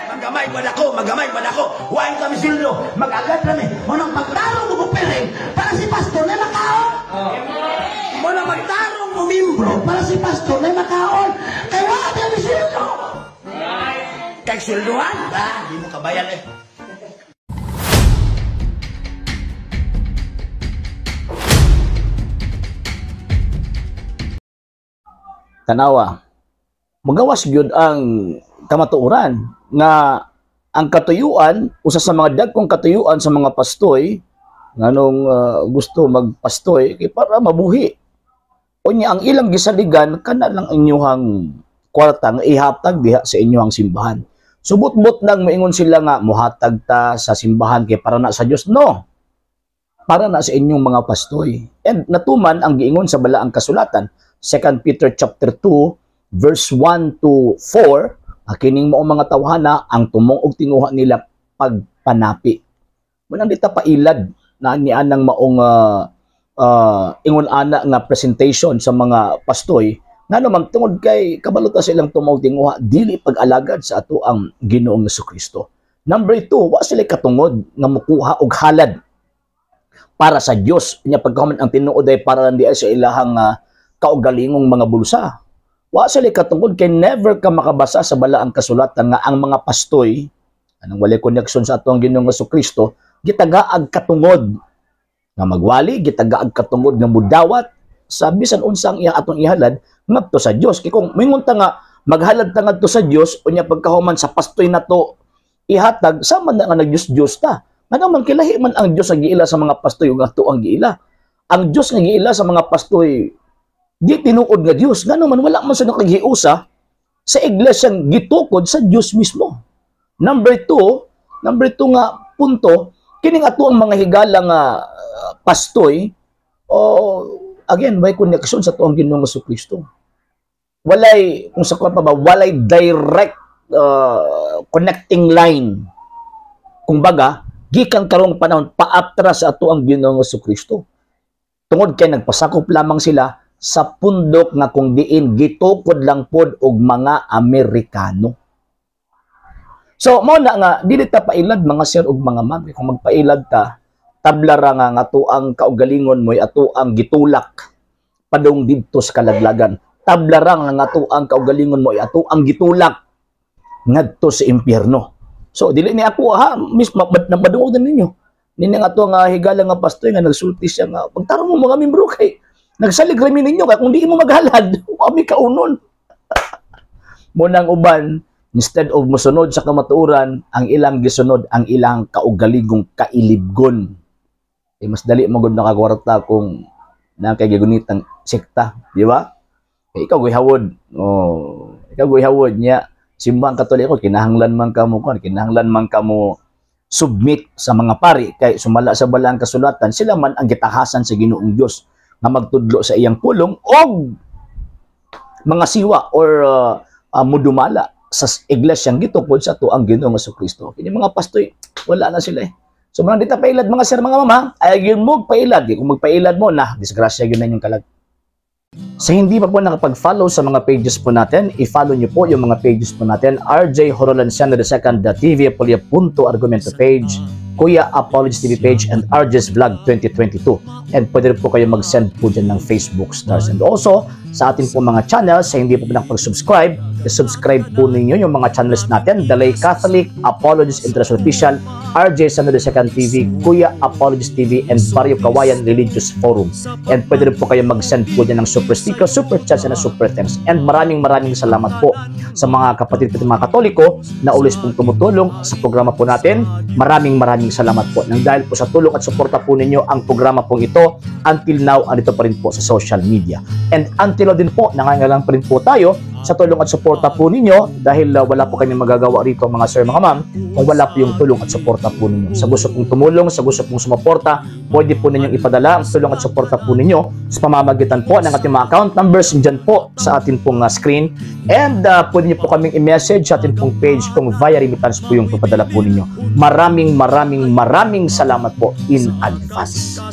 Magamay ba ako? Huwag kami sildo. Mag-agad kami. Munang magtarong mo piring para si pastor na makaon. Munang magtarong mo mimbro para si pastor na makaon. Kaya wala kami sildo. Kaya sildoan ba? Hindi mo kabayan eh. Tanawa, magawas gyud ang kamatuoran nga ang katuyuan, usa sa mga dagkong katuyuan sa mga pastoy nganong gusto magpastoy kay para mabuhi. Unya ang ilang gisaligan kana lang inyuhang kwarta nga ihatag diha sa inyuhang simbahan. Subot-bot nang moingon sila nga mohatag ta sa simbahan kay para na sa Dios, no. Para na sa inyong mga pastoy. And natuman ang giingon sa balaang kasulatan, 2 Peter chapter 2 verse 1 to 4, kining mao mga tawhana ang tumong og tinguha nila pagpanapi. Munang dita pailad na nianang maong ingon ana nga presentation sa mga pastoy nga naman tungod kay kabaluta silang tumaw tinguha dili pag-alagad sa ato ang Ginoong Jesucristo. Number 2, wa sila katungod nga mokuha og halad para sa Dios. Nya pagkahuman ang tinuod ay para lang di sa ilahang kaugalingong mga bulsa. Wa sila katungod kay never ka makabasa sa balaang kasulatan nga ang mga pastoy anong walay koneksyon sa atong Ginoong Jesucristo gitagaag katungod nga magwali, gitagaag katungod nga mudawat sa bisan unsang iya atong ihalad ngadto sa Dios. Kay kung mingon ta nga maghalad ta ngadto sa Dios unya pagkahuman sa pastoy nato ihatag sama na nga nag-Dios ta. Nga naman kilahi man ang Dios nga giila sa mga pastoy ug ato ang giila. Ang Dios nga giila sa mga pastoy di tinuod nga Dios. Nga naman wala man sa nakagiusa sa iglesyang gitukod sa Dios mismo. Number 2 nga punto, kining ato ang mga higala nga pastoy again may connection sa tuang Ginoong Jesucristo. Walay kung sa pa ba walay direct connecting line. Kung baga, gikan karong panahon paatras sa ato ang Ginoong Jesucristo. Tungod kay nagpasakop lamang sila sa pundok nga kung diin gitukod lang pod og mga Amerikano. So mao na nga dili ta pailad mga sir ug mga ma'am. Kung magpailad ta tablara nga ato ang kaugalingon mo ato ang gitulak padung didto sa kalaglagan. Tablara nga ato ang kaugalingon mo ato ang gitulak ngadto sa impyerno. So dili ni ako ha mismo nabaduog din ninyo. Nini nga ato nga higala nga pastoy nga nagsulti siya nga pagtarong mo mga membro kay nagsalig rami ninyo kaya kung di mo maghalad, kami kaunon. Munang uban, instead of musunod sa kamatuoran, ang ilang gisunod, ang ilang kaugaligong kailibgon. Mas dali mo gud nakakwarta kung nakagagunitang sekta, di ba? Ikaw gihawod. Ikaw gihawod niya. Simbang Katoliko, kinahanglan man kamo submit sa mga pari kay sumala sa balaang kasulatan, sila man ang gitahasan sa Ginoong Dios nga magtudlo sa iyang pulong og mga siwa or mudumala sa iglesyang gitukod sa tuang Ginoong Jesucristo. Kini mga pastoy, wala na sila eh. So mga dita pailad mga sir mga mama, ay gyud mo pailad. Kung magpailad mo na, disgrasya gyud na yung kalag. Sa hindi pa po nakapag-follow sa mga pages po natin, i-follow niyo po yung mga pages po natin. RJ Horolanciano II TV, Apolia Punto Argumento page, Kuya Apologist TV page, and RJ's Vlog 2022. And pwede rin po kayo mag-send po dyan ng Facebook stars. And also, sa ating po mga channels, sa hindi po nakapag-subscribe, subscribe po ninyo yung mga channels natin. Dalay Catholic, Apologist International Official, RJ Sano II TV, Kuya Apologist TV, and Barrio Kawayan Religious Forum. And pwede rin po kayo mag-send po dyan ng super sticker, super chats, and super thanks. And maraming salamat po sa mga kapatid at mga Katoliko na ulis pong tumutulong sa programa po natin. Maraming salamat po. Nang dahil po sa tulong at suporta po ninyo, ang programa pong ito, until now, andito pa rin po sa social media. And until now din po, nangangailangan pa rin po tayo sa tulong at suporta po ninyo dahil wala po kami magagawa rito mga sir, mga ma'am, kung wala po yung tulong at suporta po ninyo. Sa gusto pong tumulong, sa gusto pong sumuporta, pwede po ninyong ipadala ang tulong at suporta po ninyo sa pamamagitan po ng ating mga account numbers dyan po sa ating pong screen. And pwede nyo po kaming i-message sa ating pong page kung via remittance po yung papadala po ninyo. Maraming salamat po in advance.